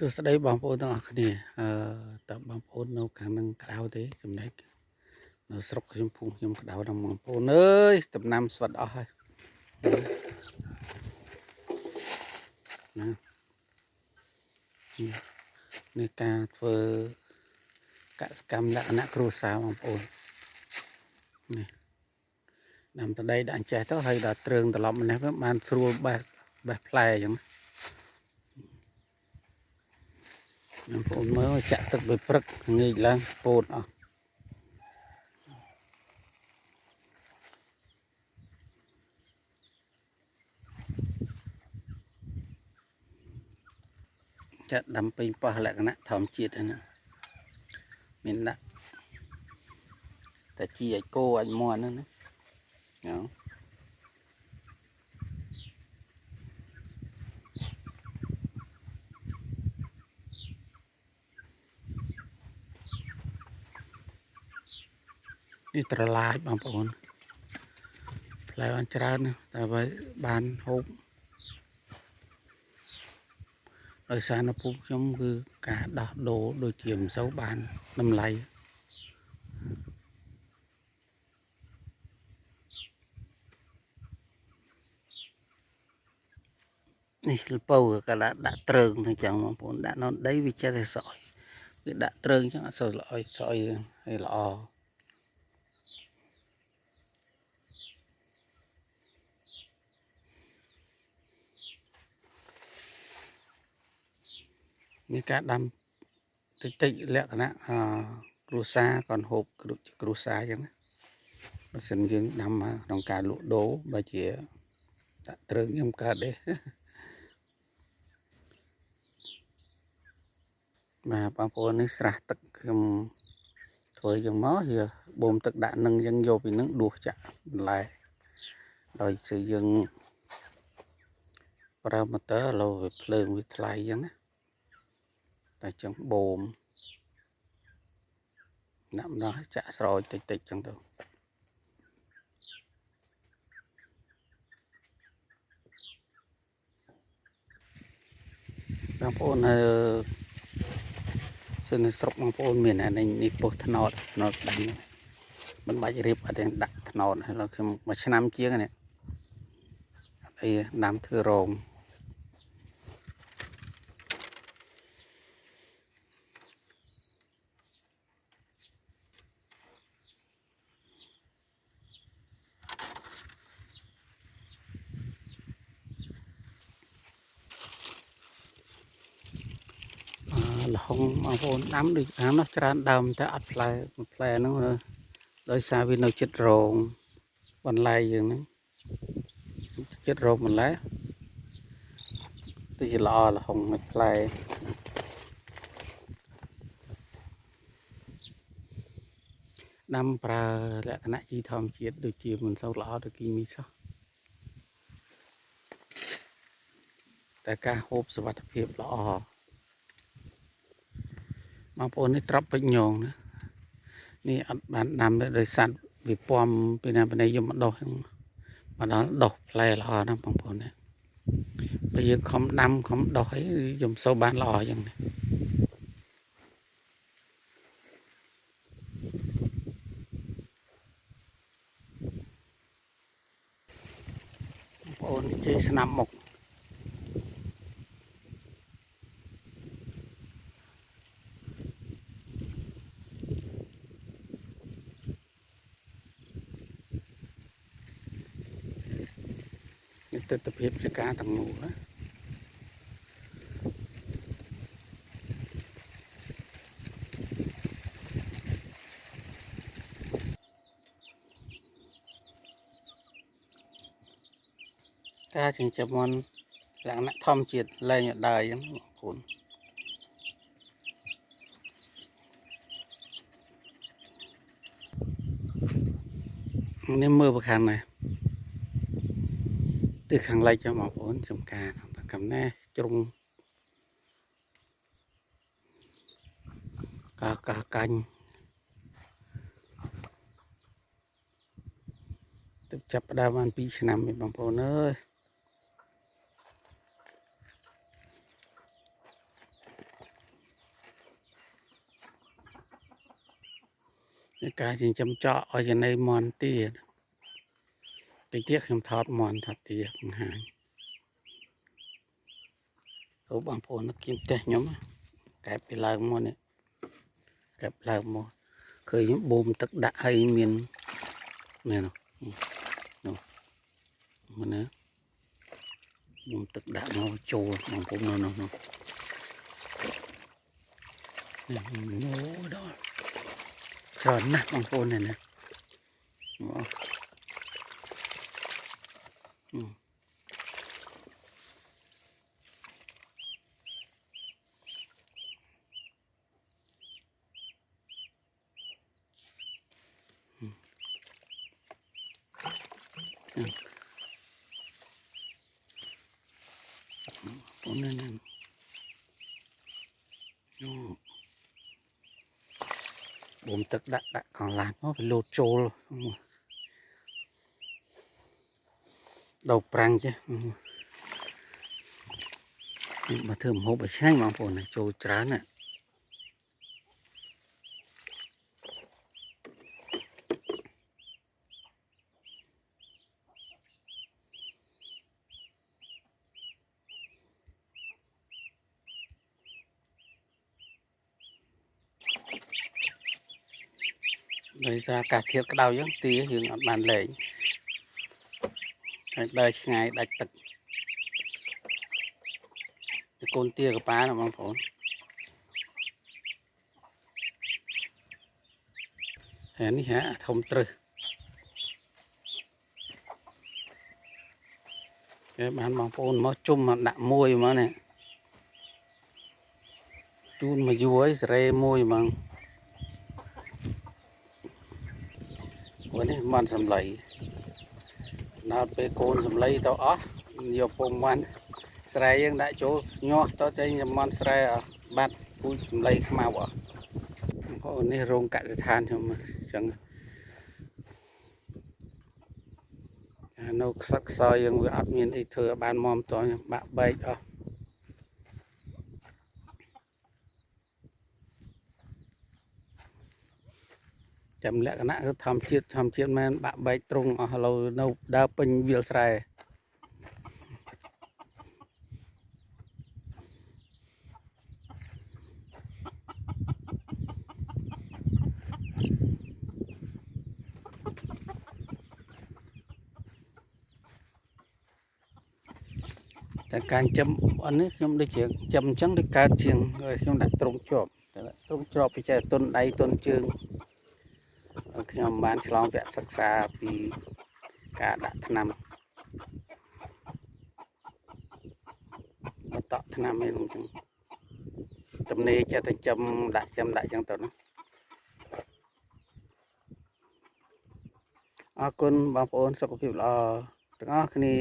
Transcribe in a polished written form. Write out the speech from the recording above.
សួស្តីបងប្អូនទាំងអស់គ្នាតើបងប្អូននៅខាងនឹងក្តៅទេចំណែកនៅស្រុកខ្ញុំភូមិខ្ញុំក្តៅដល់បងប្អូនអើយដំណាំស្វិតអស់ហើយណានេះការធ្វើកសកម្មលក្ខណៈគ្រួសារបងប្អូននេះដាំតដីដាក់ចេះទៅហើយដល់ទ្រើងត្រឡប់ម្នេះវាបានស្រួលបេះផ្លែអញ្ចឹងបងប្អូនមើលចាក់ទឹកពេលព្រឹកងាកឡើងពោតអស់ចាក់ដាំពេញប៉ោះលក្ខណៈធម្មជាតិហ្នឹងមានដាក់តែជីឲ្យគោឲ្យមាន់ហ្នឹងណានេះត្រឡាចបងប្អូនផ្លែបានច្រើនតែបានហូបដោយសារនៅភូមិខ្ញុំគឺការដោះដូរដូចជាមិនសូវបានតម្លៃនេះលពៅក៏ដាក់ត្រើងអញ្ចឹងបងប្អូនដាក់នៅដីវាចេះតែស្រោចវាដាក់ត្រើងអញ្ចឹងអត់សូវល្អស្រោចឲ្យល្អមានការដាំតិចលក្ខណៈគ្រួសារcònហូបគ្រួសារអញ្ចឹងណាបើសិនយើងដាំក្នុងការលក់ដូរបើជាដាក់ត្រើងខ្ញុំកើតទេបាទបងប្អូននេះស្រះទឹកខ្ញុំធ្វើយ៉ាងមកវាបូមទឹកដាក់នឹងយើងយកពីនឹងដួសចាក់បន្លែដោយគឺយើងប្រើម៉ូទ័រឥឡូវវាភ្លើងវាថ្លៃអញ្ចឹងណាតែចឹងបូមដាក់ម្ដងចាក់ស្រោចតិចចឹងទៅបងប្អូនសិនស្រុកបងប្អូនមានអានេះពោះថ្នោតដាំមិនបាច់រៀបអត់ទេដាក់ថ្នោតហើយខ្ញុំមួយឆ្នាំជាងនេះអីដាំធ្វើរោងលហុងបងប្អូនដាំដូចខាងនោះច្រើនដើមតែអត់ផ្លែហ្នឹងដោយសារវានៅចិត្តរោងបន្លែយើងហ្នឹងចិត្តរោងបន្លែទៅជាល្អលហុងមិនផ្លែដាំប្រើលក្ខណៈជីធម្មជាតិដូចជាមិនសូវល្អដូចគីមីសោះតែការហូបសុវត្ថិភាពល្អបងប្អូននេះត្រប់ពេញញងណានេះអត់បានដាំទេដោយសัตว์វាពំពីណាពីណីយកមកដោះមកដល់ដោះផ្លែល្អណាស់បងប្អូនណាបើយើងខំដាំខំដោះអីខ្ញុំសូវបានល្អអញ្ចឹងបងប្អូនជ័យស្នាមមុខទិដ្ឋភាពនៃការទាំងមូលណាការចិញ្ចឹមមាន់លក្ខណៈធម្មជាតិលែងអត់ដើរអញ្ចឹងបងប្អូននេះមើលប្រខាងណាទិសខាងលិចចឹងបងប្អូនចំការកំណែជ្រុងកាញ់ទឹកចាប់ផ្ដើមបាន2ឆ្នាំឯងបងប្អូនអើយ ในการจึงจำเจาะเอาอย่างในมอนตีติเทียกคำทอดมอนทัดตีหางโอ้บางคนนักกินแต่nhóm kẹp bị lợn mua nè kẹp lợn mua khơi những bùm tức đã hay miền này nào mà nữa bùm tức đã nó chua bằng cũng nó nó đó tròn nè bằng phôn này nè phôn này nè bùm tức đã còn làm nó phải lột trâu đầu prang chứ mà thơm hộp ở sáng mà phồn này trâu trán nè rồi ra cả thiệt cái đầu giống tí hiện ở bàn lệ đời ngày đại tật cái con tia của ba là mong phổ hẹn hả thông tư cái bạn mong phổ nó chung mà đạm môi mà nè chun mà vui rê môi mà bữa nay man sầm lầy nó bị côn sầm lầy tao ó nhiều phong man sàiยังđại chỗ nhọt tao chơi man sài à bát cùi sầm lầy màu à có này rong cạn than không mà chẳng nó sắc soiยังvừa áp miên thì thừa ban mom to bạ bay đó chậm lẽ cái nãy tham chiết men bạ bay trung ở lâu đâu đa pin việt sàiแต่การจำอันนี้ខ្ញុំដូចជាจำចឹងដូចកើតជាងហើយខ្ញុំដាក់ត្រង់ជាប់តែត្រង់ជាប់ពីចេះតុនដៃតុនជើងខ្ញុំបានឆ្លងវគ្គសិក្សាពីការដាក់ថ្នាំបន្តថ្នាំឯនោះចឹងទំនេរចេះតែចាំដាក់ចឹងទៅណាអរគុណបងប្អូនសុខភាពល្អទាំងអស់គ្នា